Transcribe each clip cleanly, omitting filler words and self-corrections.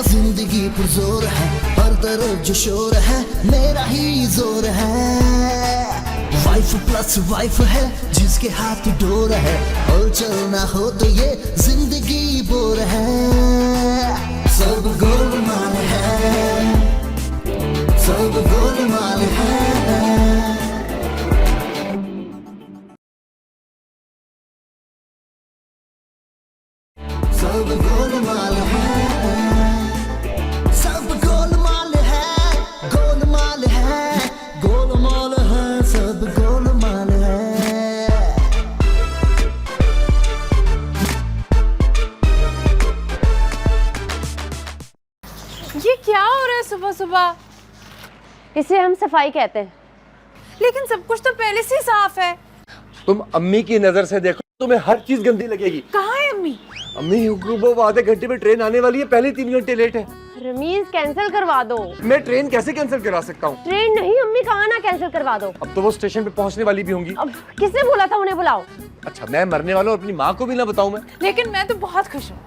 जिंदगी पुरजोर है, हर तरफ जो शोर है मेरा ही जोर है। वाइफ प्लस वाइफ है जिसके हाथ डोर है, और चलना हो तो ये जिंदगी बोर है। सब गोलमाल है, सब गोलमाल है। सब गोलमाल है, सब गोलमाल है, गोलमाल है, गोलमाल है, सब गोलमाल है। ये क्या हो रहा है सुबह सुबह? इसे हम सफाई कहते हैं। लेकिन सब कुछ तो पहले से ही साफ है। तुम अम्मी की नजर से देखो, तुम्हें हर चीज गंदी लगेगी। कहाँ है अम्मी? अम्मी वो आधे घंटे में ट्रेन आने वाली है, पहले 3 घंटे लेट है। रमीज कैंसिल करवा दो। मैं ट्रेन कैसे कैंसिल करा सकता हूँ? ट्रेन नहीं अम्मी, कहा ना कैंसिल करवा दो। अब तो वो स्टेशन पे पहुँचने वाली भी होंगी। अब किसने बोला था उन्हें बुलाओ? अच्छा, मैं मरने वाला हूँ, अपनी माँ को भी ना बताऊँ मैं? लेकिन मैं तो बहुत खुश हूँ।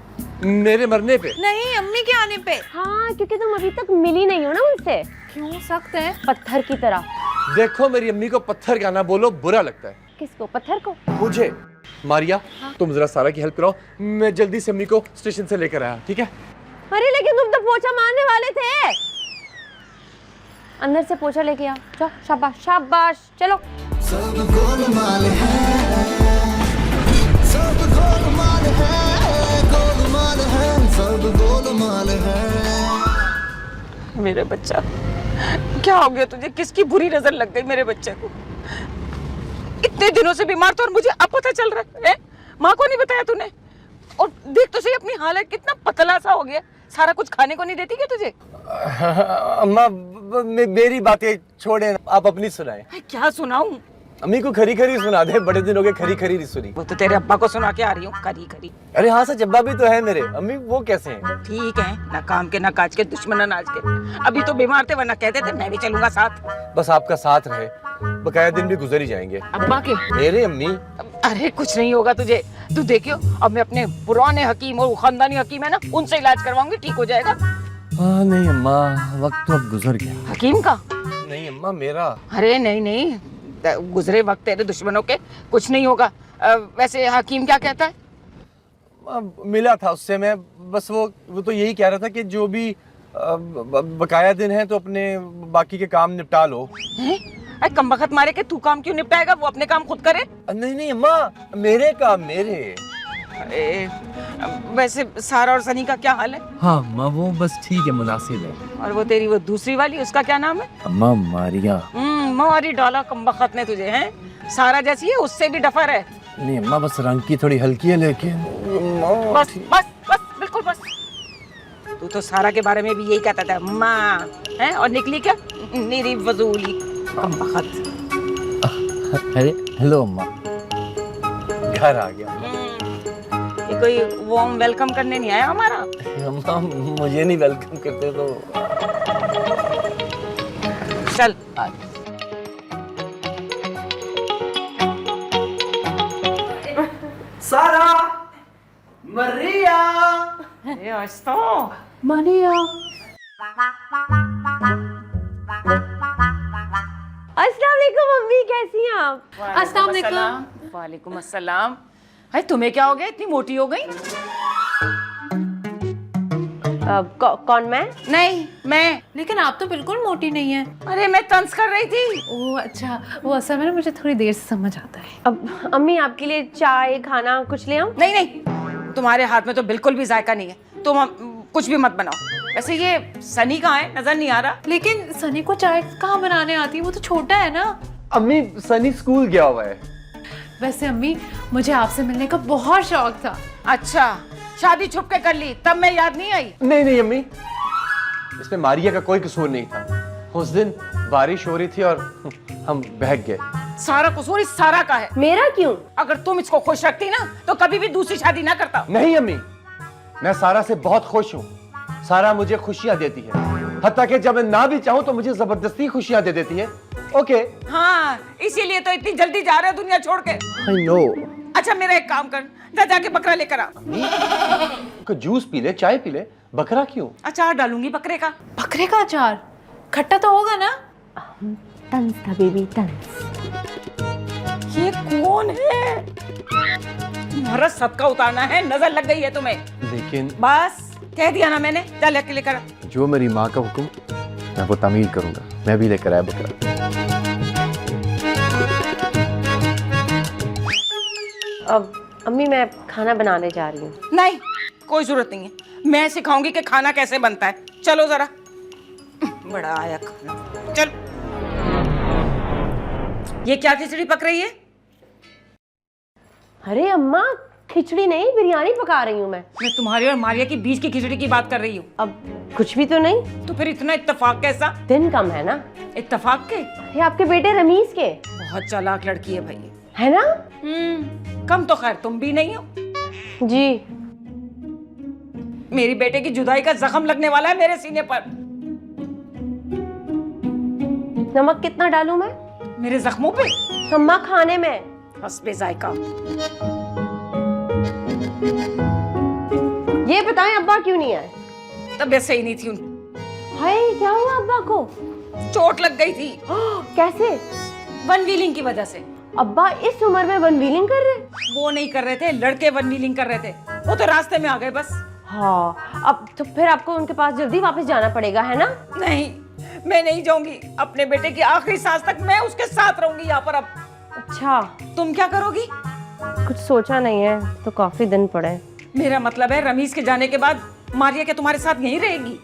मेरे मरने पे? नहीं, अम्मी के आने पे। हाँ, क्योंकि तुम अभी तक मिली नहीं हो ना उनसे। क्यों? सख्त है पत्थर की तरह। देखो, मेरी अम्मी को पत्थर का ना बोलो, बुरा लगता है। किसको? पत्थर को? मुझे। मारिया, तुम जरा सारा की हेल्प कराओ, मैं जल्दी से अम्मी को स्टेशन से लेकर आया, ठीक है? अरे लेकिन तुम तो पोछा मारने वाले थे। अंदर से पोछा लेके आओ। जाओ, शाबाश शाबाश, चलो। सब गोलमाल है, सब गोलमाल है, गोलमाल है, सब गोलमाल है। मेरे बच्चा, क्या हो गया तुझे? किसकी बुरी नजर लग गई मेरे बच्चे को? इतने दिनों से बीमार था और मुझे अब पता चल रहा है? माँ को नहीं बताया तूने? और देख तो सही अपनी हालत, कितना पतला सा हो गया। सारा कुछ खाने को नहीं देती क्या तुझे? अम्मा, मेरी बातें छोड़े, आप अपनी सुनाएं। क्या सुनाऊं? अम्मी को खरी खरी सुना दे, बड़े दिन हो गए खरी खरी नहीं सुनी। वो तो तेरे अब्बा को सुना के आ रही हूँ, खरी खरी। अरे हाँ सच, अब्बा भी तो है मेरे। अम्मी वो कैसे हैं? ठीक है, ना काम के ना काज के, दुश्मन अनाज के। अभी तो बीमार थे, वरना कहते थे मैं भी चलूंगा साथ। बस आपका साथ रहे, बकाया दिन भी गुजर ही जाएंगे। अब्बा के? मेरे अम्मी। अरे कुछ नहीं होगा तुझे, तू देखियो। अब मैं अपने पुराने हकीम और खानदानी हकीम है ना, उनसे इलाज करवाऊंगी, ठीक हो जाएगा। नहीं अम्मा, वक्त तो अब गुजर गया। हकीम का? नहीं अम्मा, मेरा। अरे नहीं नहीं, गुजरे वक्त तेरे दुश्मनों के कुछ नहीं होगा। वैसे हकीम क्या कहता है? मिला था उससे मैं, बस वो तो यही कह रहा था कि जो भी बकाया दिन है तो अपने बाकी के काम निपटा लो। अरे कम वक्त मारे के तू काम क्यों निपटाएगा? वो अपने काम खुद करे। नहीं नहीं अम्मा, मेरे काम मेरे। अरे वैसे सारा और सनी का क्या हाल है? हाँ अम्मा, वो बस ठीक है, मुनासिब है। और वो तेरी वो दूसरी वाली, उसका क्या नाम है? अम्मा मारिया। मारी डाला कम वक्त ने तुझे, हैं? सारा जैसी है, उससे भी डफर है। नहीं अम्मा, बस रंग की थोड़ी हल्की है, लेकिन बस बस बस, बिल्कुल बस। तू तो सारा के बारे में भी यही कहता था माँ, हैं? और निकली क्या? मेरी फजूली कम वक्त। अरे हेलो अम्मा, घर आ गया। ये कोई वार्म वेलकम करने नहीं आया हमारा? अम्मा मुझे नहीं वेलकम करते तो। चल सारा, मरिया। ये आज तो मारिया। अस्सलाम वालेकुम मम्मी, कैसी हैं आप? अस्सलाम वालेकुम। वालेकुम अस्सलाम। अरे तुम्हें क्या हो गया, इतनी मोटी हो गई? कौन, मैं? नहीं मैं। लेकिन आप तो बिल्कुल मोटी नहीं है। अरे मैं तंज कर रही थी। ओह अच्छा, वो असल में ना मुझे थोड़ी देर से समझ आता है। अब अम्मी आपके लिए चाय खाना कुछ ले आऊं? नहीं नहीं, तुम्हारे हाथ में तो बिल्कुल भी जायका नहीं है। तुम कुछ भी मत बनाओ। वैसे ये सनी कहाँ है, नजर नहीं आ रहा। लेकिन सनी को चाय कहाँ बनाने आती है? वो तो छोटा है ना। अम्मी, सनी स्कूल गया हुआ है। वैसे अम्मी, मुझे आपसे मिलने का बहुत शौक था। अच्छा, शादी छुप के कर ली, तब मैं याद नहीं आई? नहीं नहीं अम्मी, इसमें मारिया का कोई कसूर नहीं था। उस दिन बारिश हो रही थी और हम बहक गए। सारा कसूर इस सारा का है। मेरा क्यों? अगर तुम इसको खुश रखती ना, तो कभी भी दूसरी शादी ना करता। नहीं अम्मी, मैं सारा से बहुत खुश हूँ। सारा मुझे खुशियाँ देती है, हत्ता कि जब मैं ना भी चाहूँ तो मुझे जबरदस्ती खुशियाँ दे देती है। ओके। हाँ, इसीलिए तो इतनी जल्दी जा रहे हो दुनिया छोड़ के। I know. अच्छा मेरा एक काम कर, जा जाके बकरा लेकर आ। जूस पी ले, चाय पी ले, बकरा क्यों? अचार डालूंगी बकरे का। बकरे का अचार खट्टा तो होगा ना? तंस था बेबी, तंस। ये कौन है? तुम्हारा सदका उतारना है, नजर लग गई है तुम्हें। लेकिन बस कह दिया ना मैंने, जा लेके लेकर आ। जो मेरी माँ का हुक्म मैं वो तामील करूंगा। मैं भी लेकर आया बकरा। अब अम्मी मैं खाना बनाने जा रही हूँ। नहीं, कोई जरूरत नहीं है। मैं सिखाऊंगी कि खाना कैसे बनता है। चलो जरा। बड़ा आया खाना। चल। ये क्या खिचड़ी पक रही है? अरे अम्मा, खिचड़ी नहीं, बिरयानी पका रही हूँ मैं। तुम्हारी और मारिया की बीच की खिचड़ी की बात कर रही हूँ। अब कुछ भी तो नहीं। तो फिर इतना इत्तेफाक कैसा? दिन कम है ना। इत्तेफाक के? ये आपके बेटे रमीज के बहुत चालाक लड़की है भाई। है ना? कम तो खैर तुम भी नहीं हो। जी। मेरी बेटे की जुदाई का जख्म लगने वाला है मेरे सीने पर। नमक कितना डालूं मैं? मेरे जख्मों पे? अम्मा खाने में। हस्बे जायका। ये बताएं अब्बा क्यों नहीं आए? तबीयत सही नहीं थी उनकी। हाय, क्या हुआ अब्बा को? चोट लग गई थी। कैसे? वन व्हीलिंग की वजह से। अब्बा इस उम्र में वन व्हीलिंग कर रहे? वो नहीं कर रहे थे, लड़के वन व्हीलिंग कर रहे थे। वो तो रास्ते में आ गए बस। हाँ, अब तो फिर आपको उनके पास जल्दी वापस जाना पड़ेगा, है ना? नहीं, मैं नहीं जाऊंगी। अपने बेटे की आखिरी सांस तक मैं उसके साथ रहूंगी यहाँ पर। अब अच्छा, तुम क्या करोगी? कुछ सोचा नहीं है, तो काफी दिन पड़े। मेरा मतलब है रमीज के जाने के बाद मारिया क्या तुम्हारे साथ यहीं रहेगी?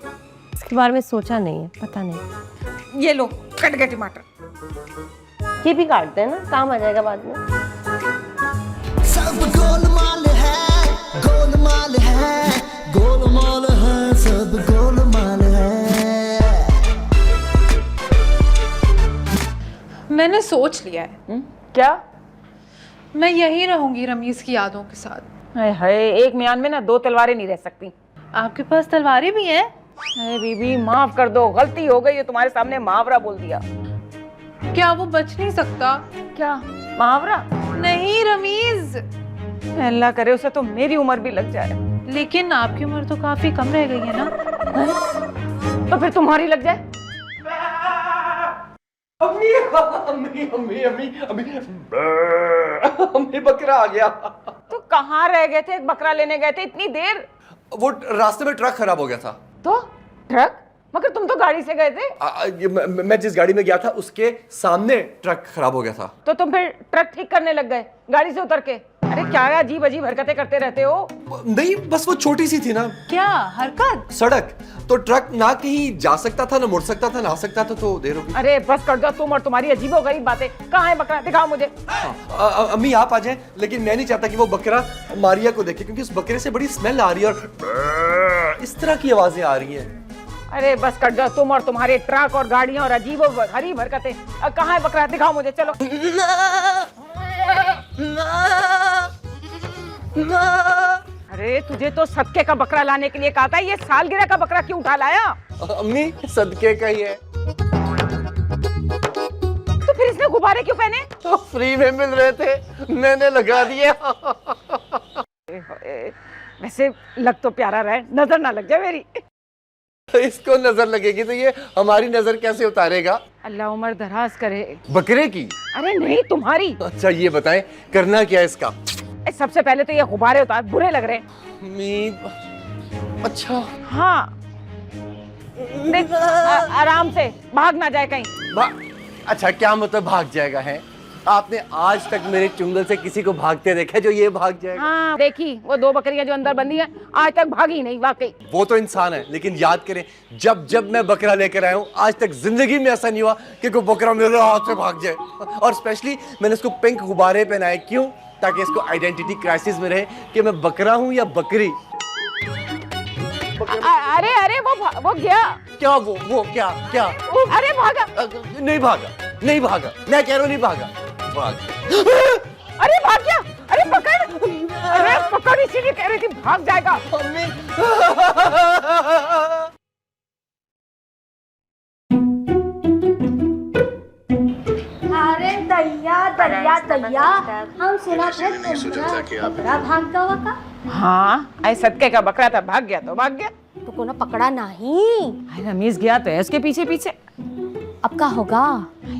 इसके बारे में सोचा नहीं है, पता नहीं। ये लो, कट गए टमाटर। ये भी काट देना, काम आ जाएगा बाद में। सब गोलमाल है, गोलमाल है, गोलमाल है, सब गोलमाल है। मैंने सोच लिया है। क्या? मैं यहीं रहूंगी रमीज की यादों के साथ। हाय हाय, एक म्यान में ना दो तलवारें नहीं रह सकती। आपके पास तलवारें भी हैं? अरे बीबी, माफ कर दो, गलती हो गई है, तुम्हारे सामने मुहावरा बोल दिया। क्या वो बच नहीं सकता? क्या मुहावरा? नहीं रमीज। अल्लाह करे उसे तो मेरी उम्र भी लग जाए। लेकिन आपकी उम्र तो काफी कम रह गई है ना? तो फिर तुम्हारी लग जाए। अम्मी अम्मी अम्मी अम्मी अम्मी अम्मी बकरा आ गया। तो कहाँ रह गए थे? बकरा लेने गए थे इतनी देर? वो रास्ते में ट्रक खराब हो गया था। तो ट्रक? मगर तुम तो गाड़ी से गए थे। मैं जिस गाड़ी में गया था उसके सामने ट्रक खराब हो गया था। तो तुम फिर ट्रक ठीक करने लग गए गाड़ी से उतर के? अरे क्या अजीब अजीब हरकतें करते रहते हो। नहीं, बस वो छोटी सी थी ना। क्या हरकत? सड़क तो ट्रक ना कहीं जा सकता था, ना मुड़ सकता था, ना आ सकता था, तो देर हो गई। अरे बस कर दो तुम और तुम्हारी अजीबो गरीब बातें। कहाँ है बकरा? दिखाओ मुझे। अम्मी आप आ जाएं, लेकिन मैं नहीं चाहता कि वो बकरा मारिया को देखे, क्योंकि उस बकरे से बड़ी स्मेल आ रही है और इस तरह की आवाजें आ रही हैं। अरे बस कर दो तुम और तुम्हारे ट्रक और गाड़ियां और अजीबो गरीब हरकतें। कहाँ है बकरा? दिखाओ मुझे, चलो। अरे तुझे तो सदके का बकरा लाने के लिए कहा था, ये सालगिरह का बकरा क्यों उठा लाया? अम्मी सदके का ही है। तो फिर इसने गुब्बारे क्यों पहने? तो फ्री में मिल रहे थे, मैंने लगा दिया। वैसे लग तो प्यारा रहे, नजर ना लग जाए मेरी। इसको नजर लगेगी तो ये हमारी नजर कैसे उतारेगा? अल्लाह उम्र दराज करे। बकरे की? अरे नहीं, तुम्हारी। अच्छा ये बताएं करना क्या है इसका? सबसे पहले तो ये गुब्बारे उतार, बुरे लग रहे हैं। अच्छा हाँ देख, आराम से, भाग ना जाए कहीं। अच्छा क्या मतलब भाग जाएगा है? आपने आज तक मेरे चुंगल से किसी को भागते देखा जो ये भाग जाएगा? हाँ देखी, वो दो बकरियां जो अंदर बंधी हैं, आज तक भागी नहीं वाकई। वो तो इंसान है, लेकिन याद करें जब जब मैं बकरा लेकर आया हूँ आज तक जिंदगी में ऐसा नहीं हुआ कि कोई बकरा मेरे हाथ से भाग जाए। और स्पेशली मैंने इसको पिंक गुब्बारे पहनाए, क्यों? ताकि इसको आइडेंटिटी क्राइसिस में रहे कि मैं बकरा हूँ या बकरी। अरे अरे वो गया। क्या वो क्या क्या? अरे भागा। नहीं भागा, नहीं भागा, मैं कह रहा हूँ नहीं भागा, भाग। अरे भाग गया। अरे पकड़, अरे पकड़, इसीलिए कह रही थी भाग जाएगा। अरे दैया दैया दैया, हम सुना था तुम्हारा बकरा भागता हुआ का। हाँ, ऐ सदके का बकरा था, भाग गया तो भाग गया। तो को ना पकड़ा नहीं। अरे रमेश गया तो है उसके पीछे पीछे। अब क्या होगा?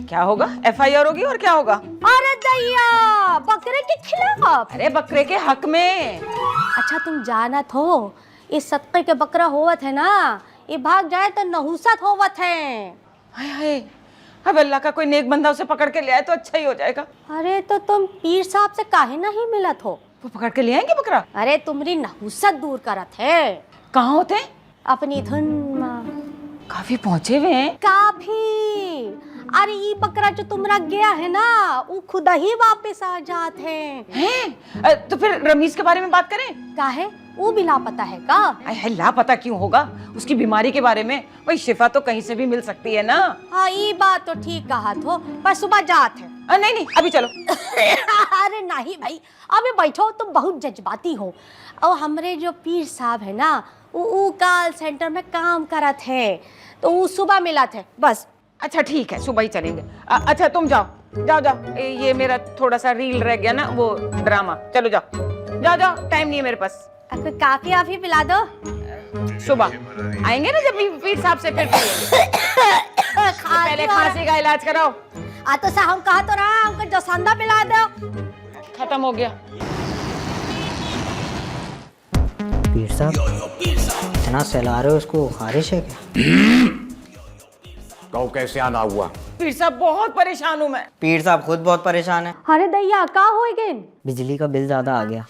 क्या होगा? FIR होगी और क्या होगा? अरे दैया, बकरे के खिलाफ। अरे बकरे के हक में। अच्छा तुम जानत हो, इस सदके के बकरा होवत है ना, ये भाग जाए तो नहुसत होवत है। हाय हाय, अब अल्लाह का कोई नेक बंदा उसे पकड़ के ले आए तो अच्छा ही हो जाएगा। अरे तो तुम पीर साहब से काहे नहीं मिलत हो? वो पकड़ के ले आएंगे बकरा? अरे तुम्हारी नहुसत दूर करत है। कहाँ होते हैं? अपनी धुन में। काफी पहुंचे हुए हैं। काफी। अरे ये बकरा जो तुमरा गया है ना, वो खुद ही वापस आ जात है। तो फिर रमीज के बारे में बात करें? काहे? वो भी लापता है का? अरे लापता क्यों होगा? उसकी बीमारी के बारे में भाई शिफा तो कहीं से भी मिल सकती है ना। हाँ ये बात तो ठीक कहा तो, पर सुबह जात है। नहीं नहीं अभी चलो। अरे नहीं भाई, अभी बैठो, तुम बहुत जज्बाती हो। और हमरे जो पीर साहब है ना, वो कॉल सेंटर में काम करत है, तो वो सुबह मिला थे बस। अच्छा ठीक है, सुबह ही चलेंगे। अच्छा तुम जाओ जाओ जाओ, ये मेरा थोड़ा सा रील रह गया ना, वो ड्रामा। चलो जाओ जाओ जाओ, टाइम नहीं है मेरे पास। कोई काफी आफी पिला दो। सुबह आएंगे ना जब भी पीर साहब से फिर पहले खांसी का इलाज कराओ। तो सा हम कहा तो रहा, हमको जसंदा पिला दो। खत्म हो गया। पीर साहब इतना सहला रहे हो, उसको खारिश है क्या? कहो कैसे आना हुआ? पीर साहब बहुत परेशान हूँ मैं। पीर साहब खुद बहुत परेशान है। अरे दैया का हो गए? बिजली का बिल ज्यादा आ गया।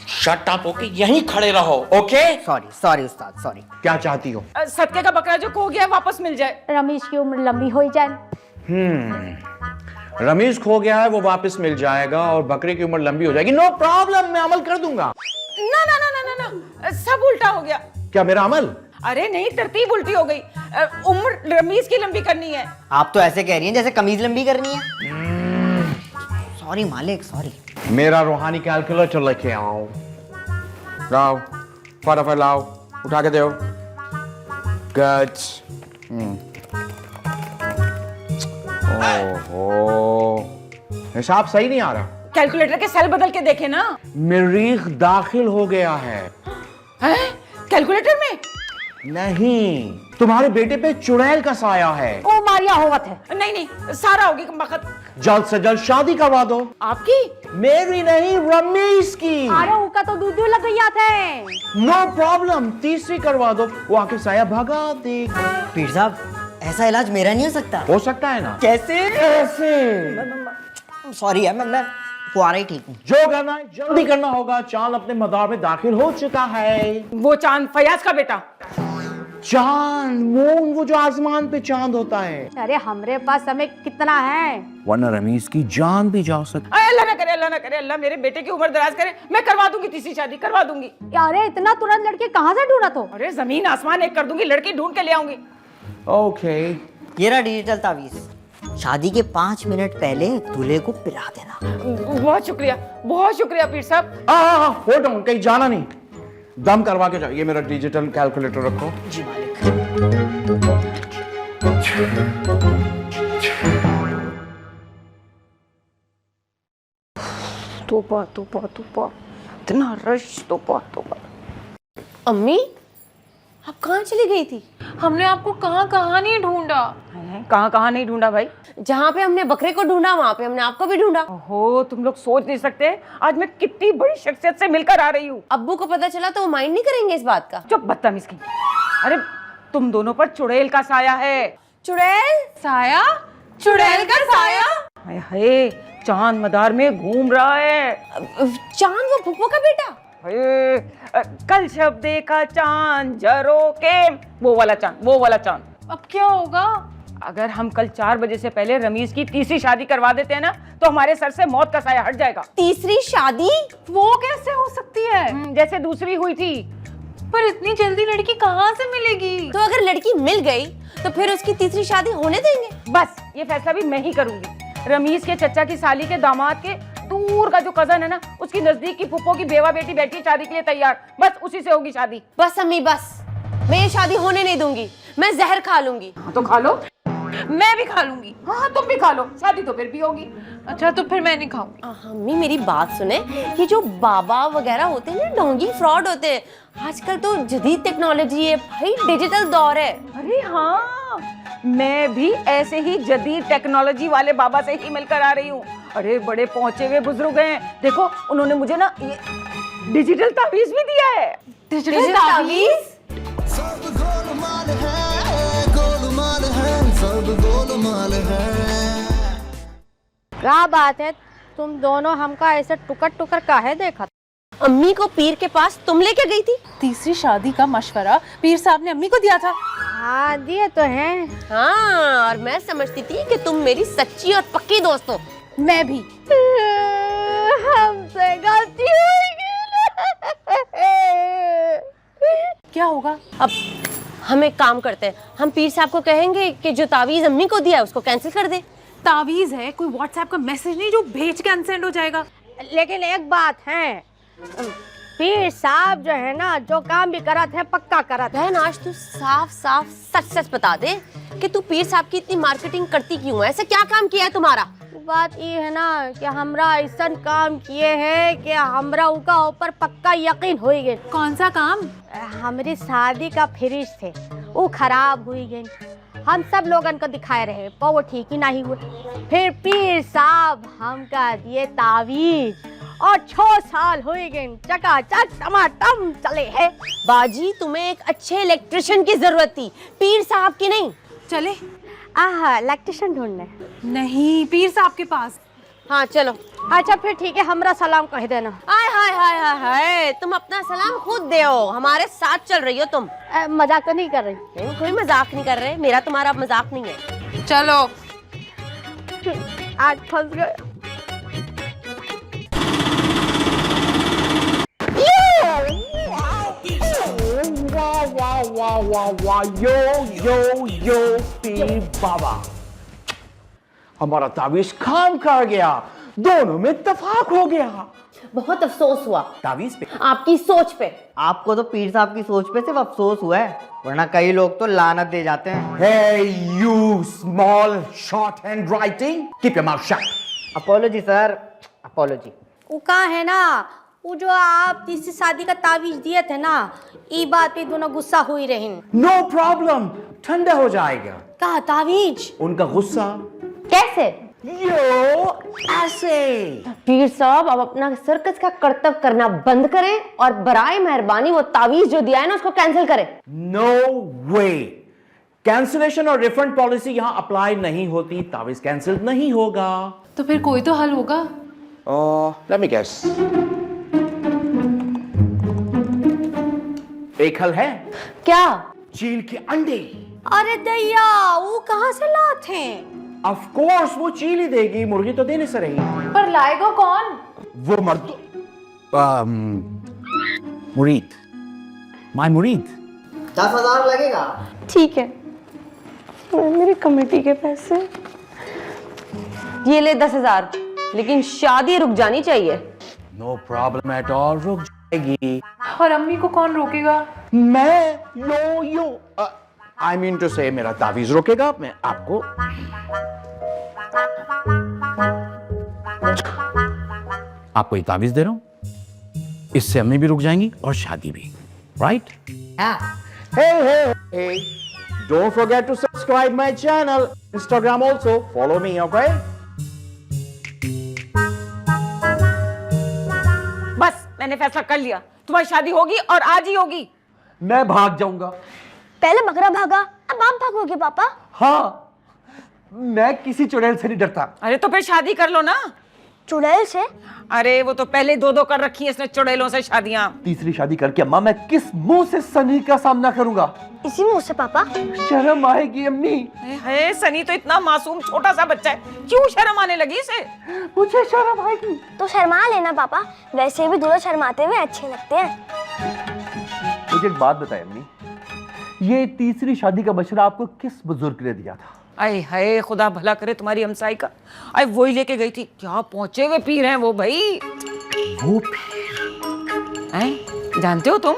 शट अप होके यहीं खड़े रहो, ओके? सॉरी उस्ताद, सॉरी। क्या चाहती हो? सदके का बकरा जो खो गया है वापस मिल जाए। रमेश की उम्र लंबी हो जाए। रमेश खो गया है, वो वापस मिल जाएगा और बकरे की उम्र लंबी हो जाएगी। नो प्रॉब्लम, मैं अमल कर दूंगा। ना ना ना ना ना ना, सब उल्टा हो गया। क्या मेरा अमल? अरे नहीं, तरतीब उल्टी हो गई। उम्र रमीज की लंबी करनी है। आप तो ऐसे कह रही हैं जैसे कमीज लंबी करनी है। सॉरी मालिक, सॉरी। मेरा रूहानी कैलकुलेटर लेके आओ। लाओ फटाफट लाओ, उठा के दो। गुड। ओहो, हिसाब सही नहीं आ रहा। कैलकुलेटर के सेल बदल के देखे ना। मरीख दाखिल हो गया है। हैं? कैलकुलेटर में? नहीं, तुम्हारे बेटे पे चुड़ैल का साया है। ओ मारिया होवत है। नहीं नहीं, सारा होगी वक्त। जल्द से जल्द शादी करवा दो। आपकी? मेरी नहीं, रमेश की। अरे उनका तो दूध लग गया था। नो प्रॉब्लम, तीसरी करवा दो, वो आके साया भगा देगा। पीर साहब ऐसा इलाज मेरा नहीं हो सकता? हो सकता है ना। कैसे? कैसे? सॉरी है, मैं फुआरा ही ठीक हूँ। जो करना है जल्दी करना होगा। चांद अपने मदार में दाखिल हो चुका है। वो चांद फयाज का बेटा? चांद, मून, वो जो आसमान पे चांद होता है। अरे हमरे पास समय कितना है? वरना रमीज की जान भी जा सकती। अल्लाह ना करे, अल्लाह ना करे, अल्लाह मेरे बेटे की उम्र दराज करे। मैं करवा दूंगी तीसरी शादी, करवा दूंगी। अरे इतना तुरंत लड़के कहाँ से ढूंढा तो? अरे जमीन आसमान एक कर दूंगी, लड़की ढूंढ के ले आऊंगी। ओके। ये रहा डिजिटल तावीज। शादी के 5 मिनट पहले दूल्हे को पिला देना। बहुत शुक्रिया पीर साहब। हाँ, होल्ड ऑन, कहीं जाना नहीं। दम करवा के जाओ। ये मेरा डिजिटल कैलकुलेटर रखो। जी मालिक। तोबा, इतना रश, तोबा। अम्मी आप कहाँ चली गई थी? हमने आपको कहाँ कहाँ नहीं ढूंढा। कहाँ नहीं ढूंढा भाई? जहाँ पे हमने बकरे को ढूंढा वहाँ पे हमने आपको भी ढूंढा। ओहो, तुम लोग सोच नहीं सकते आज मैं कितनी बड़ी शख्सियत से मिलकर आ रही हूँ। अब्बू को पता चला तो वो माइंड नहीं करेंगे इस बात का। चुप बदतमीज की। अरे तुम दोनों पर चुड़ैल का साया है। चुड़ैल? साया? चुड़ैल का साया? हाय हाय, चांद मदार में घूम रहा है। चांद वो फुप्पो का बेटा? कल शब देखा चांद जरो के, वो वाला चांद। अब क्या होगा? अगर हम कल 4 बजे से पहले रमीज की तीसरी शादी करवा देते हैं ना, तो हमारे सर से मौत का साया हट जाएगा। तीसरी शादी? वो कैसे हो सकती है? जैसे दूसरी हुई थी। पर इतनी जल्दी लड़की कहाँ से मिलेगी? तो अगर लड़की मिल गई तो फिर उसकी तीसरी शादी होने देंगे? बस ये फैसला भी मैं ही करूंगी। रमीज के चचा की साली के दामाद के दूर का जो कजन है ना, उसकी नजदीक की फुप्पो की बेवा बेटी बैठी है शादी के लिए तैयार। बस उसी से होगी शादी। बस अम्मी बस, मैं ये शादी होने नहीं दूंगी। मैं जहर खा लूंगी। हाँ तो खा लो। मैं भी खा लूंगी। हाँ तुम भी खा लो, शादी तो फिर भी होगी। अच्छा तो फिर मैं नहीं खाऊंगी। अम्मी मेरी बात सुने, ये जो बाबा वगैरह होते हैं ना, ढोंगी फ्रॉड होते हैं। आजकल तो जदीद टेक्नोलॉजी है भाई, डिजिटल दौर है। अरे हाँ, मैं भी ऐसे ही जदीद टेक्नोलॉजी वाले बाबा से ही मिलकर आ रही हूँ। अरे बड़े पहुंचे हुए बुजुर्ग हैं, देखो उन्होंने मुझे ना ये डिजिटल तावीज भी दिया है। डिजिटल तावीज? सब गोलमाल है, गोलमाल है, सब गोलमाल है। क्या बात है, तुम दोनों हमका ऐसे टुकर टुकर काहे देखा? अम्मी को पीर के पास तुम लेके गई थी? तीसरी शादी का मशवरा पीर साहब ने अम्मी को दिया था। हाँ दिए तो हैं। हाँ, और मैं समझती थी कि तुम मेरी सच्ची और पक्की दोस्त हो। मैं भी। हमसे गलती हुई। क्या होगा? अब हम एक काम करते हैं, हम पीर साहब को कहेंगे कि जो तावीज अम्मी को दिया है उसको कैंसिल कर दे। तावीज है, कोई व्हाट्सएप का मैसेज नहीं जो भेज के अनसेंड हो जाएगा। लेकिन एक बात है, पीर साहब जो है ना, जो काम भी करत है पक्का करत है ना। आज तू साफ साफ सच सच बता दे कि तू पीर साहब की इतनी मार्केटिंग करती क्यों है? ऐसा क्या काम किया है तुम्हारा? बात ये है ना कि हमरा ऐसा काम किए हैं कि हमरा उनका ऊपर पक्का यकीन हो गए। कौन सा काम? हमारी शादी का फ्रिज थे, वो खराब हुई गई। हम सब लोगन को दिखाए रहे पर वो ठीक ही नहीं हुए। फिर पीर साहब हमका दिए तावीज और 6 साल हो गए, चकाचक टमाटम चले है। बाजी तुम्हें एक अच्छे इलेक्ट्रिशियन की जरूरत थी, पीर साहब की नहीं। चले? इलेक्ट्रिशियन ढूंढना है। नहीं, पीर साहब के पास। हाँ चलो। अच्छा फिर ठीक है, हमरा सलाम कह देना। हाय हाय हाय हाय हाय, तुम अपना सलाम खुद दे, हमारे साथ चल रही हो तुम। मजाक तो नहीं कर रही? नहीं, कोई मजाक नहीं कर रहे, मेरा तुम्हारा मजाक नहीं है। चलो। आज फंस गए। यो पीर बाबा, हमारा तावीज काम कर गया, दोनों में इत्तेफाक हो गया। बहुत अफसोस हुआ तावीज पे, आपकी सोच पे। आपको तो पीर साहब की सोच पे सिर्फ अफसोस हुआ है, वरना कई लोग तो लानत दे जाते हैं। Hey you small short handwriting, keep your mouth shut. Apology sir, apology. वो कहा है ना, वो जो आप तीसरी शादी का तावीज दिए थे ना, ई बात पे दोनों गुस्सा हुई रही। No problem, ठंडा हो जाएगा। कहा तावीज? उनका गुस्सा कैसे? यो ऐसे। पीर साहब अब अपना सर्कस का कर्तव्य करना बंद करें और बराए मेहरबानी वो तावीज जो दिया है ना उसको कैंसिल करें। No way, कैंसिलेशन और रिफंड पॉलिसी यहाँ अप्लाई नहीं होती, तावीज कैंसिल नहीं होगा। तो फिर कोई तो हल होगा। Let me guess. एक हल है। क्या? चील के अंडे। अरे दैया, वो कहाँ से लाते हैं? Of course, वो चील ही देगी, मुर्गी तो देने से रही। पर लाएगा कौन? वो मर्द मुरीद, माय मुरीद। 10,000 लगेगा। ठीक है, मेरी कमेटी के पैसे ये ले 10,000, लेकिन शादी रुक जानी चाहिए। नो प्रॉब्लम एट ऑल, रुक जाएगी। और अम्मी को कौन रोकेगा? मैं यो आई मीन टू से मेरा तावीज रोकेगा। मैं आपको ये तावीज दे रहा हूं, इससे अम्मी भी रुक जाएंगी और शादी भी, right? Hey, don't forget to subscribe my channel, Instagram also, follow me, okay? बस मैंने फैसला कर लिया, तुम्हारी शादी होगी और आज ही होगी। मैं भाग जाऊंगा। पहले बकरा भागा, अब आप भागोगे पापा? हाँ, मैं किसी चुड़ैल से नहीं डरता। अरे तो फिर शादी कर लो ना। चुड़ैल से? अरे वो तो पहले 2-2 कर रखी है इसने चुड़ैलों से शादियां। तीसरी शादी करके अम्मा मैं किस मुंह से सनी का सामना करूंगा? इसी मुंह से पापा। शर्म आएगी अम्मी। है सनी तो इतना मासूम छोटा सा बच्चा है, क्यों शर्म आने लगी इसे? मुझे शर्म आएगी। तो शर्मा लेना पापा, वैसे भी दूल्हा शर्माते हुए अच्छे लगते हैं। मुझे एक बात बताए अम्मी, ये तीसरी शादी का मशवरा आपको किस बुजुर्ग ने दिया था? आए हाय, खुदा भला करे तुम्हारी हमसाई का। आए वही लेके गई थी। क्या पहुंचे हुए पीर हैं वो भाई। वो पीर हैं? जानते हो तुम?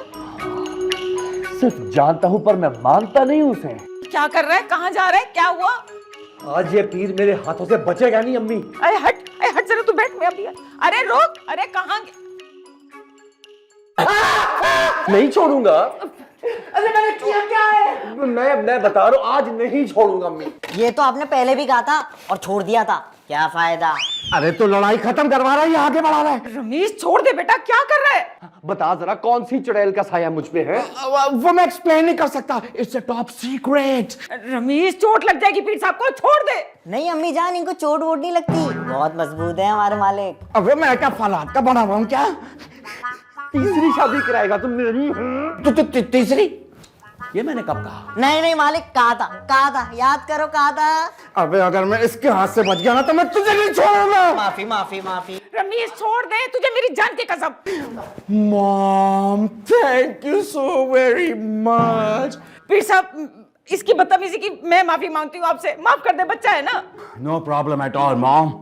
सिर्फ जानता हूं पर मैं मानता नहीं हूं उसे। क्या कर रहा है, कहाँ जा रहा है, क्या हुआ? आज ये पीर मेरे हाथों से बचेगा नहीं अम्मी। अरे हट जरा, तू बैठ, मैं अभी। अरे रोक, अरे कहाँ नहीं छोड़ूंगा। अरे मैंने किया क्या है? मैं बता रहा हूँ, आज नहीं छोड़ूंगा अम्मी। ये तो आपने पहले भी कहा था और छोड़ दिया था, क्या फायदा? अरे तो लड़ाई खत्म करवा रहा है या आगे बढ़ा रहा है? रमीज छोड़ दे बेटा, क्या कर रहा है? बता जरा, कौन सी चुड़ैल का साया मुझ पे है? वो मैं एक्सप्लेन नहीं कर सकता, it's a top secret. Ramiz चोट लग जाएगी पीर साहब को, छोड़ दे। नहीं अम्मी जान, इनको चोट वोट नहीं लगती, बहुत मजबूत है हमारे मालिक। अबे मैं क्या फलाद का बना हुआ हूँ क्या? तीसरी शादी कराएगा तुम मेरी? तीसरी? ये मैंने कब कहा? नहीं मालिक, कहा था, याद करो, कहा था। अबे अगर मैं इसके हाथ से बच गया ना तो मैं तुझे नहीं छोड़ूंगा। माफी। रमीज छोड़ दे, तुझे मेरी जान की कसम। Mom thank you so very much. पीर साहब, इसकी बदतमीजी की मैं माफी मांगती हूँ आपसे, माफ कर दे, बच्चा है ना। No problem at all mom.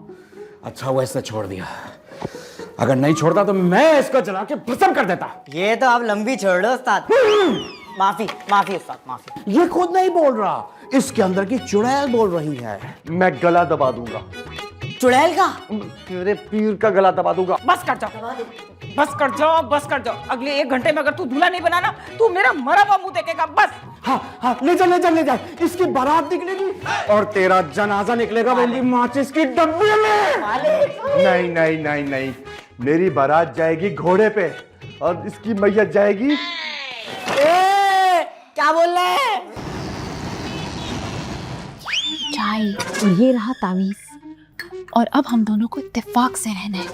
अच्छा हुआ इसने छोड़ दिया, अगर नहीं छोड़ता तो मैं इसको जला के भस्म कर देता। ये तो आप लंबी छोड़ दो उस्ताद। माफी उस्ताद, माफी। ये खुद नहीं बोल रहा, इसके अंदर की चुड़ैल बोल रही है। मैं गला दबा दूंगा, चुड़ैल का? तेरे पीर का गला दबा दूंगा। बस कर जाओ। अगले 1 घंटे में अगर तू दूल्हा नहीं बना ना, तू मेरा मरा हुआ मुंह देखेगा, बस। हाँ, ले जा। इसकी बारात निकलेगी और तेरा जनाजा निकलेगा वो भी माचिस की डब्बी में। नहीं, मेरी बारात जाएगी घोड़े पे और इसकी मैयत जाएगी। क्या बोल रहे हैं? चाय और ये रहा तावीज, और अब हम दोनों को इत्तेफाक से रहना है,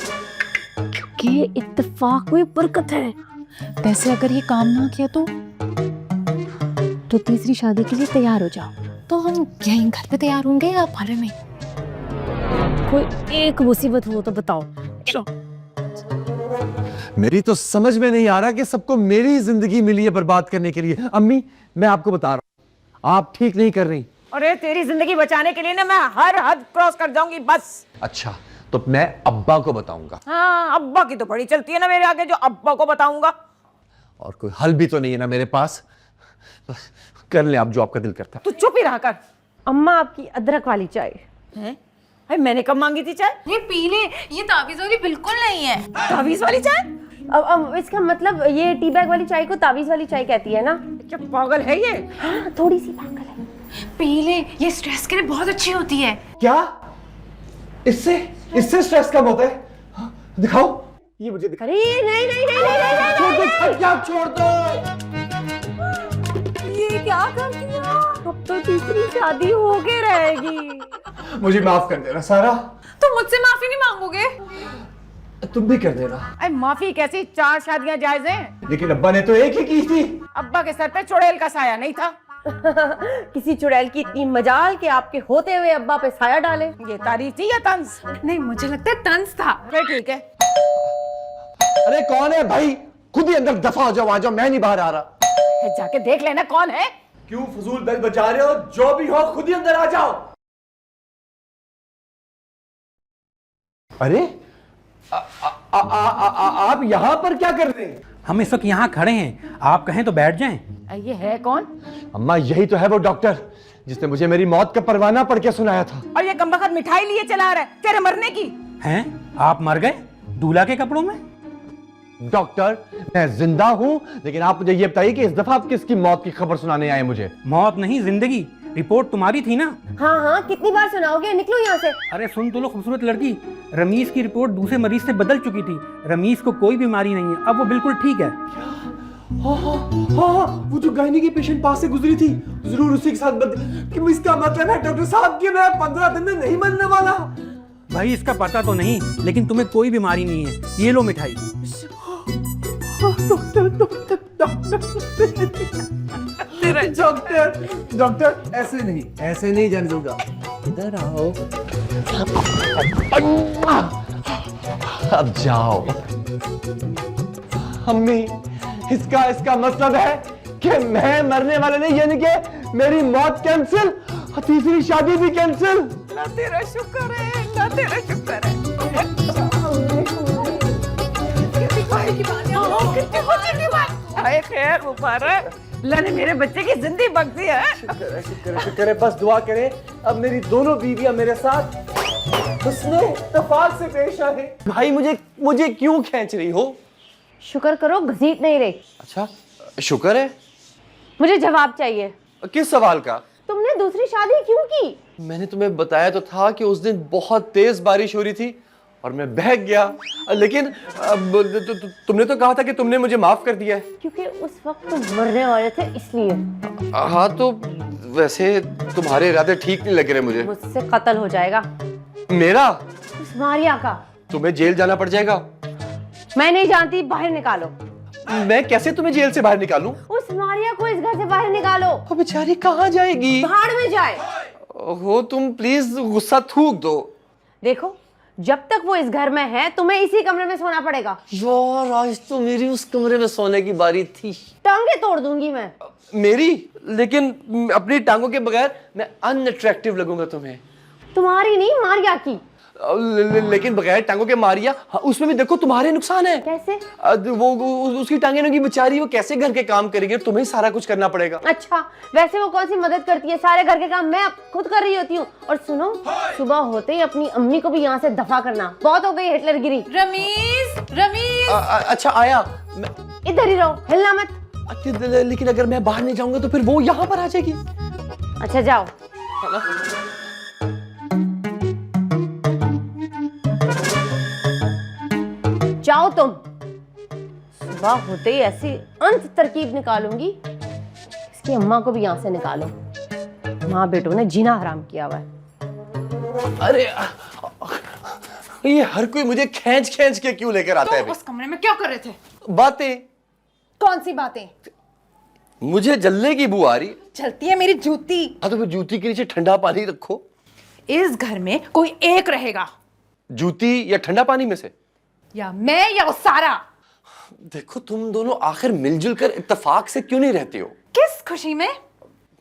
क्योंकि इत्तेफाक में बरकत है। वैसे अगर ये काम ना किया तो तीसरी शादी के लिए तैयार हो जाओ। तो हम यहीं घर पे तैयार होंगे या पार्लर में? कोई एक मुसीबत हो तो बताओ। मेरी तो समझ में नहीं आ रहा कि सबको मेरी जिंदगी मिली है बर्बाद करने के लिए। अम्मी, मैं आपको बता रहा हूँ, आप ठीक नहीं कर रही। अरे तेरी जिंदगी बचाने के लिए ना मैं हर हद क्रॉस कर जाऊंगी, बस। अच्छा, तो मैं अब्बा को बताऊंगा। हाँ, अब्बा की तो बड़ी चलती है ना मेरे आगे, जो अब्बा को बताऊंगा। और कोई हल भी तो नहीं है ना मेरे पास। बस कर ले आप जो आपका दिल करता है। तू चुप ही रहा कर। अम्मा आपकी अदरक वाली चाय हैं? अरे मैंने कब मांगी थी चाय? ये पी ले, ये तावीज वाली बिल्कुल नहीं है। तावीज वाली चाय? अब इसका मतलब ये टी बैग वाली चाय को तावीज वाली चाय कहती है ना? क्या पागल है ये? हाँ, थोड़ी सी पागल है। पी ले, ये स्ट्रेस के लिए बहुत अच्छी होती है। क्या इससे स्ट्रेस कम होता है? हाँ, दिखाओ, ये मुझे दिखा। अरे नहीं। छोड़ दो। ये क्या कर दिया? अब तो तीसरी शादी हो के रहेगी। मुझे माफ कर देना सारा। तुम मुझसे माफी नहीं मांगोगे? तुम भी कर देना। अरे माफी कैसी, 4 शादियां जायज हैं। लेकिन अब्बा ने तो एक ही की थी। अब्बा के सर पे चुड़ैल का साया नहीं था। किसी चुड़ैल की इतनी मजाल कि आपके होते हुए अब्बा पे साया डाले। ये तारीफ थी या तंज? नहीं, मुझे लगता है तंज था। फिर ठीक है। अरे कौन है भाई? खुद ही अंदर दफा हो जाओ, आ जाओ, मैं नहीं बाहर आ रहा। जाके देख लेना कौन है। क्यों फजूल बेल बजा रहे हो? जो भी हो खुद ही अंदर आ जाओ। अरे आप यहाँ पर क्या कर रहे हैं? हम इस वक्त यहाँ खड़े हैं, आप कहें तो बैठ जाएं। ये है कौन? अम्मा, यही तो है वो डॉक्टर जिसने मुझे मेरी मौत का परवाना पढ़ के सुनाया था। और ये कमबख्त मिठाई लिए चला रहा है तेरे मरने की। हैं? आप मर गए दूल्हा के कपड़ों में? डॉक्टर, मैं जिंदा हूँ, लेकिन आप मुझे ये बताइए कि इस दफा आप किसकी मौत की खबर सुनाने आए मुझे? मौत नहीं, जिंदगी। रिपोर्ट तुम्हारी थी ना? हाँ, कितनी बार सुनाओगे? निकलो यहाँ से। अरे सुन तो लो खूबसूरत लड़की, रमीज की रिपोर्ट दूसरे मरीज से बदल चुकी थी। रमीज को कोई बीमारी नहीं है, अब वो बिल्कुल ठीक है। हाँ, वो जो गायनी की पेशेंट पास से गुजरी थी, जरूर उसी के साथ कि इसका मतलब है डॉक्टर साहब कि मैं 15 दिन में नहीं मरने वाला। भाई इसका पता तो नहीं, लेकिन तुम्हें कोई बीमारी नहीं है। ये लो मिठाई। डॉक्टर ऐसे नहीं जाने दूंगा। इधर आओ। अब जाओ। अम्मी, इसका मतलब है कि मैं मरने वाला नहीं, यानी कि मेरी मौत कैंसिल और तीसरी शादी भी कैंसिल। ना तेरा शुक्र है, ना तेरा शुक्र है। कितनी खैर मुबारक। अल्लाह ने मेरे बच्चे की जिंदगी बख्शी है। शुक्र है, बस दुआ करें अब मेरी दोनों बीवियां मेरे साथ हुस्न इत्तेफाक से पेश आए। भाई मुझे क्यों खींच रही हो? शुक्र करो घसीट नहीं रही। अच्छा शुक्र है। मुझे जवाब चाहिए। किस सवाल का? तुमने दूसरी शादी क्यों की? मैंने तुम्हें बताया तो था कि उस दिन बहुत तेज बारिश हो रही थी और मैं बहक गया, लेकिन तुमने तो कहा था कि तुमने मुझे माफ कर दिया है। क्योंकि उस वक्त तुम मरने वाले थे इसलिए। हाँ तो वैसे तुम्हारे इरादे ठीक नहीं लग रहे मुझे। मुझसे कत्ल हो जाएगा। मेरा? उस मारिया का। तुम्हें जेल जाना पड़ जाएगा। मैं नहीं जानती, बाहर निकालो। मैं कैसे तुम्हें जेल से बाहर निकालूं? उस मारिया को इस घर से बाहर निकालो। वो बेचारी कहाँ जाएगी? भाड़ में जाए। हो तुम प्लीज गुस्सा थूक दो। देखो जब तक वो इस घर में है तुम्हें इसी कमरे में सोना पड़ेगा। यार आज तो मेरी उस कमरे में सोने की बारी थी। टांगे तोड़ दूंगी मैं। मेरी? लेकिन अपनी टांगों के बगैर मैं अनअट्रैक्टिव लगूंगा तुम्हें। तुम्हारी नहीं, मारिया की। लेकिन बगैर टांगों के मारिया, हाँ, उसमें भी देखो तुम्हारे नुकसान है। कैसे? वो उसकी टांगे नंगी बेचारी, वो कैसे घर के काम करेगी? तुम्हें सारा कुछ करना पड़ेगा। अच्छा वैसे वो कौन सी मदद करती है? सारे घर के काम मैं खुद कर रही होती हूँ। और सुनो, सुबह होते ही अपनी अम्मी को भी यहाँ से दफा करना। बहुत हो गई हिटलर गिरी। रमीज अच्छा आया, इधर ही रहो, हिलना मत। लेकिन अगर मैं बाहर नहीं जाऊंगा तो फिर वो यहाँ पर आ जाएगी। अच्छा जाओ। जाओ तुम। सुबह होते ही ऐसी अंत तरकीब निकालूंगी, इसकी अम्मा को भी यहाँ से निकालो। माँ बेटों ने जीना हराम किया हुआ है। अरे ये हर कोई मुझे खींच खींच के क्यों लेकर आता है? उस कमरे में क्या कर रहे थे? बातें। कौन सी बातें? मुझे जलने की बू आ रही। चलती है मेरी जूती। हाँ तो फिर जूती के नीचे ठंडा पानी रखो। इस घर में कोई एक रहेगा। जूती या ठंडा पानी में से? या मैं या वो सारा। देखो तुम दोनों आखिर मिलजुल कर इत्तेफाक से क्यों नहीं रहती हो? किस खुशी में?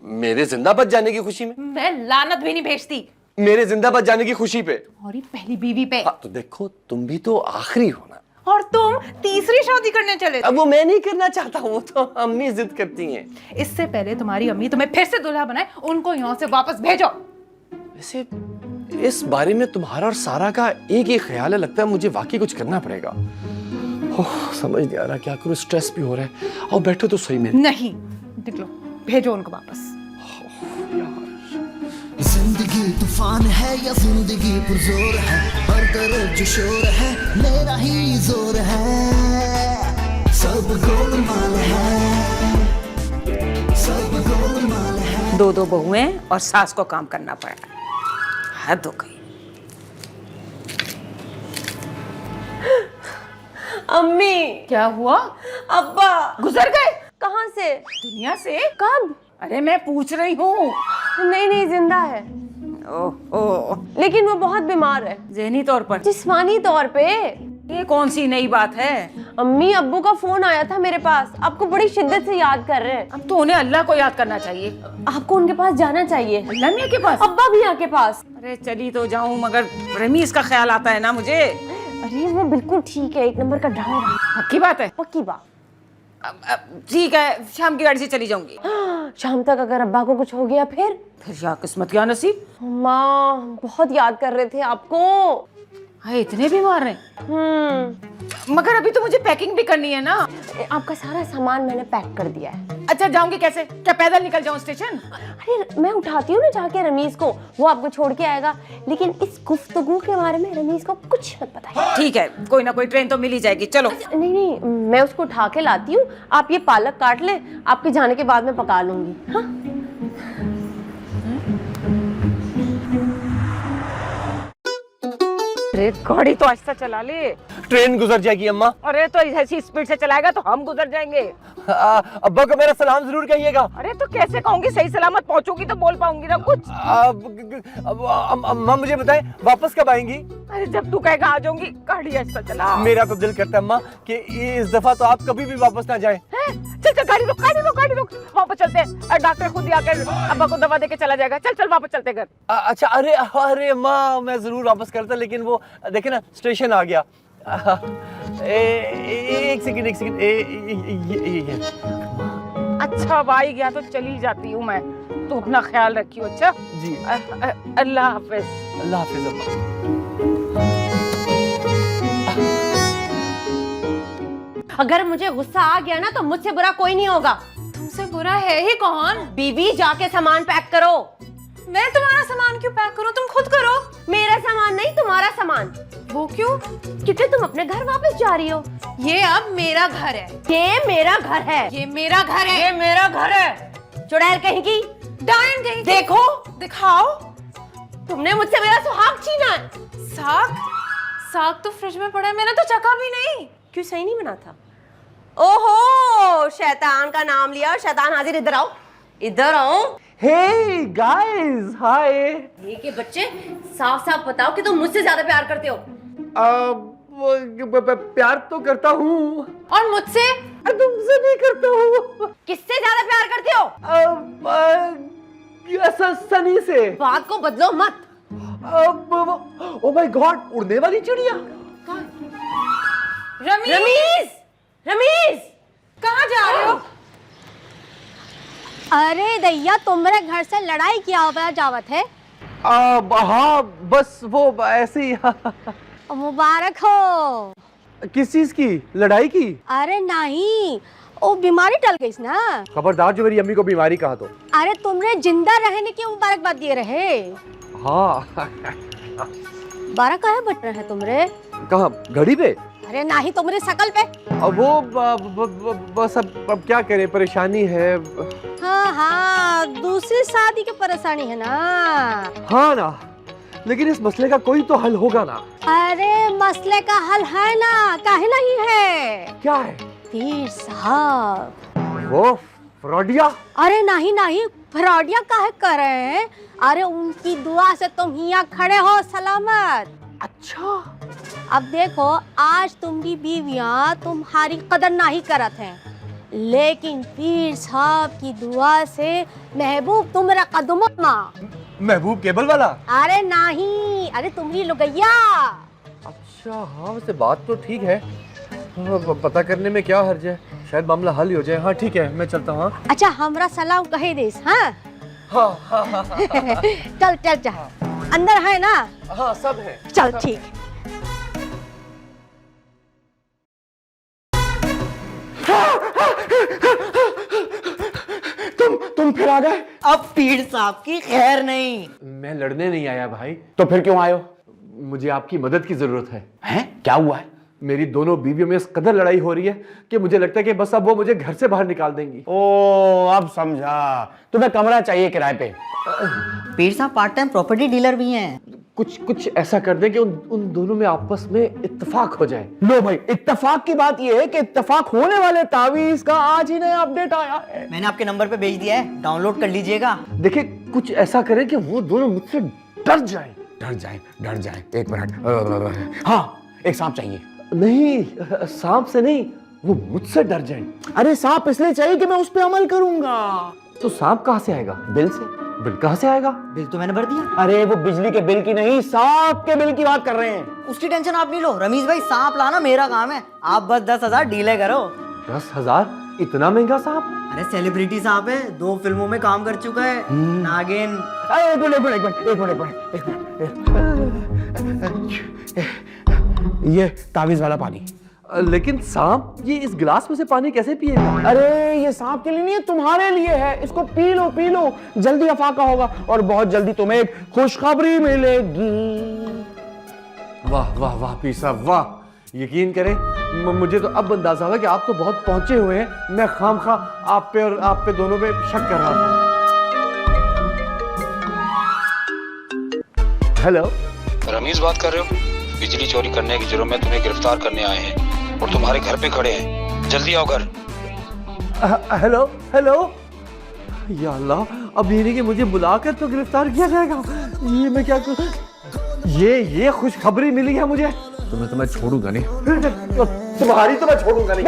मेरे जिंदा बच जाने की खुशी में। मैं लानत भी नहीं भेजती। मेरे जिंदा बच जाने की खुशी पे। और ये पहली बीवी पे। हाँ, तो देखो तुम भी तो आखिरी हो ना। और तुम तीसरी शादी करने चले थे। अब वो मैं नहीं करना चाहता, वो तो अम्मी जिद करती हैं। इससे पहले तुम्हारी अम्मी तुम्हें फिर से दूल्हा बनाए, उनको यहाँ से वापस भेजो। वैसे इस बारे में तुम्हारा और सारा का एक ही ख्याल है, लगता है मुझे वाकई कुछ करना पड़ेगा। ओह समझ नहीं आ रहा क्या करूं, स्ट्रेस भी हो रहा है। और बैठो तो सही में। नहीं निकलो, भेजो उनको वापस। जिंदगी तूफान है या जिंदगी पुरजोर है, हर तरफ जो शोर है मेरा ही जोर है। सब गोलमाल है, सब गोलमाल है। दो बहुएं और सास को काम करना पड़ा। हद हो गई। अम्मी। क्या हुआ? अब्बा गुजर गए? कहाँ से? दुनिया से? कब? अरे मैं पूछ रही हूँ। नहीं जिंदा है। ओह लेकिन वो बहुत बीमार है। ज़हनी तौर पर? जिस्मानी तौर पे। ये कौन सी नई बात है? अम्मी अब्बू का फोन आया था मेरे पास, आपको बड़ी शिद्दत से याद कर रहे हैं। अब तो उन्हें अल्लाह को याद करना चाहिए। आपको उनके पास जाना चाहिए। अल्लाह मियां के पास? अब्बा भैया के पास। अरे चली तो जाऊं, मगर रमीज का ख्याल आता है ना मुझे। अरे वो बिल्कुल ठीक है, एक नंबर का ड्राइवर। पक्की बात है? पक्की बात। ठीक है, शाम की गाड़ी से चली जाऊंगी। शाम तक अगर अब्बा को कुछ हो गया फिर या किस्मत क्या नसीब। माँ बहुत याद कर रहे थे आपको। हाय इतने बीमार हैं? मगर अभी तो मुझे पैकिंग भी करनी है ना। आपका सारा सामान मैंने पैक कर दिया है। अच्छा जाऊंगी कैसे? क्या पैदल निकल जाऊं स्टेशन? अरे मैं उठाती हूँ ना जाके रमीज को, वो आपको छोड़ के आएगा। लेकिन इस गुफ्तगू के बारे में रमीज को कुछ मत बताइए। ठीक है, कोई ना कोई ट्रेन तो मिल ही जाएगी। चलो। नहीं मैं उसको उठा के लाती हूँ, आप ये पालक काट ले, आपके जाने के बाद मैं पका लूंगी। हाँ? अरे गाड़ी तो आहिस्ता चला ले। ट्रेन गुजर जाएगी अम्मा। अरे तो ऐसी स्पीड से चलाएगा तो हम गुजर जाएंगे। अब्बा को मेरा सलाम जरूर कहिएगा। अरे तो कैसे कहूंगी? सही सलामत पहुंचोगी तो बोल पाऊंगी ना कुछ। अम्मा मुझे बताएं वापस कब आएंगी? अरे जब तू कहेगा आ जाऊंगी। गाड़ी ऐसा चला। मेरा तो दिल करता है अम्मा कि इस दफा तो आप कभी भी वापस ना जाएं। चल चल गाड़ी रोक गाड़ी रोक। वापस चलते हैं, डॉक्टर खुद ही आकर अब्बा को दवा देके चला जाएगा। चल वापस चलते घर। अच्छा अरे अम्मा मैं जरूर वापस करता, लेकिन वो देखे ना स्टेशन आ गया। एक सेकंड अच्छा अब आई गया तो चली जाती हूँ मैं, तो अपना ख्याल रखियो। अच्छा जी। अल्लाह हाफिज। अल्लाह हाफिज अम्मा। अगर मुझे गुस्सा आ गया ना तो मुझसे बुरा कोई नहीं होगा। तुमसे बुरा है ही कौन? बीबी जाके सामान पैक करो। मैं तुम्हारा सामान क्यों पैक करूं? तुम खुद करो। मेरा सामान नहीं, तुम्हारा सामान। वो क्यों? क्योंकि तुम अपने घर वापस जा रही हो। ये अब मेरा घर है। ये मेरा घर है। ये मेरा घर है। ये मेरा घर है। चुड़ैल कहेंगी। डायन कहीं। देखो, दिखाओ। तुमने मुझसे मेरा सुहाग छीना है। साग? साग तो फ्रिज में पड़ा है, मैंने तो चखा भी नहीं। क्यों सही नहीं बना था? ओहो, शैतान का नाम लिया और शैतान हाजिर। इधर आओ, इधर आओ। हे गाइस, हाय। ये के बच्चे, साफ साफ बताओ कि तुम मुझसे ज्यादा प्यार करते हो। प्यार तो करता हूँ। और मुझसे? तुमसे भी करता हूँ। किससे ज्यादा प्यार करते हो? सनी से। बात को बदलो मत। ओ माय गॉड, उड़ने वाली चिड़िया। रमीज, रमीज, कहाँ जा रहे हो? अरे दैया, तुम्हारे घर से लड़ाई की आवाज आवत है। हाँ, बस वो ऐसे ही। मुबारक हो। किस चीज की? लड़ाई की? अरे नहीं, वो बीमारी टल गई ना। खबरदार जो मेरी अम्मी को बीमारी कहा तो। अरे तुमने जिंदा रहने की मुबारकबाद दिए रहे। हाँ। 12 काहे बट रहे तुमरे? कहाँ? घड़ी पे? अरे नहीं, तुम्हारी शकल पे। अब वो बस अब क्या करें, परेशानी है। हाँ हाँ, दूसरी शादी की परेशानी है ना। हाँ ना, लेकिन इस मसले का कोई तो हल होगा ना। अरे मसले का हल है ना, काहे नहीं है? क्या है? पीर साहब। वो फ्रॉडिया? अरे नहीं नहीं, फ्रॉडिया काहे कर रहे हैं? अरे उनकी दुआ से तुम यहाँ खड़े हो सलामत। अच्छा। अब देखो, आज तुम्हारी बीवियां तुम्हारी कदर नहीं करत हैं, लेकिन पीर साहब की दुआ से महबूब तुम्हारा कदमों में। महबूब केबल वाला? अरे नहीं, अरे तुम्हारी लुगैया। अच्छा हाँ, वैसे बात तो ठीक है। पता करने में क्या हर्ज है, शायद मामला हल ही हो जाए। हाँ ठीक है, मैं चलता हूँ। अच्छा, हमरा सलाम कहे देस। हाँ हाँ हाँ हाँ, हाँ। चल चल चल, अंदर है ना? हाँ सब है। चल ठीक। तुम फिर आ गए? अब पीर साहब की खैर नहीं। मैं लड़ने नहीं आया भाई, तो फिर क्यों आए हो? मुझे आपकी मदद की जरूरत है। हैं? क्या हुआ है? मेरी दोनों बीवियों में इस कदर लड़ाई हो रही है कि मुझे लगता है कि बस अब वो मुझे घर से बाहर निकाल देंगी। ओ, अब समझा। तुम्हें कमरा चाहिए किराए पे? पीर साहब पार्ट टाइम प्रॉपर्टी डीलर भी हैं। कुछ ऐसा कर दें कि उन दोनों में आपस में इत्तेफाक हो जाए। लो भाई, इत्तेफाक की बात यह है कि इत्तेफाक होने वाले तावीज का आज ही नया अपडेट आया है। मैंने आपके नंबर पे भेज दिया है, डाउनलोड कर लीजिएगा। देखिए, कुछ ऐसा करें कि वो दोनों मुझसे डर जाएं। डर जाए। एक मिनट। हाँ, एक सांप चाहिए। नहीं, सांप से नहीं, वो मुझसे डर जाएं। अरे सांप इसलिए चाहिए कि मैं उस पर अमल करूंगा। तो सांप कहाँ से आएगा? बिल से। बिल कहाँ से आएगा? बिल तो मैंने भर दिया। अरे वो बिजली के बिल की नहीं, सांप के बिल की बात कर रहे हैं। उसकी टेंशन आप नहीं लो रमीज भाई, सांप लाना मेरा काम है। आप बस 10,000 डीले करो। 10,000? इतना महंगा सांप? अरे सेलिब्रिटी सांप है, 2 फिल्मों में काम कर चुका है। नागिन। एक मिनट। ये तावीज वाला पानी। लेकिन सांप ये इस गिलास में से पानी कैसे पिएगा? अरे ये सांप के लिए नहीं है, तुम्हारे लिए है। इसको पी लो, जल्दी अफाका होगा और बहुत जल्दी तुम्हें एक खुशखबरी मिलेगी। वाह वाह वाह पीर साहब, वाह। यकीन करें, मुझे तो अब अंदाजा हुआ कि आप तो बहुत पहुंचे हुए हैं। मैं खामखा आप पे और आप पे दोनों पे शक कर रहा था। हेलो, रमीज बात कर रहे हो? बिजली चोरी करने के जुर्म में तुम्हें गिरफ्तार करने आए हैं और तुम्हारे घर पे खड़े हैं। जल्दी आओ घर। Hello hello. या अल्लाह, अब ये नहीं कि मुझे बुलाकर तो गिरफ्तार किया जाएगा। ये मैं क्या करूं? ये खुशखबरी मिली है मुझे। तुम्हें तो मैं छोड़ूंगा नहीं। तुम्हारी तो मैं छोड़ूंगा नहीं।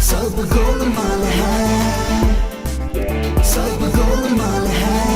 सब गोलमाल है, सब गोलमाल है।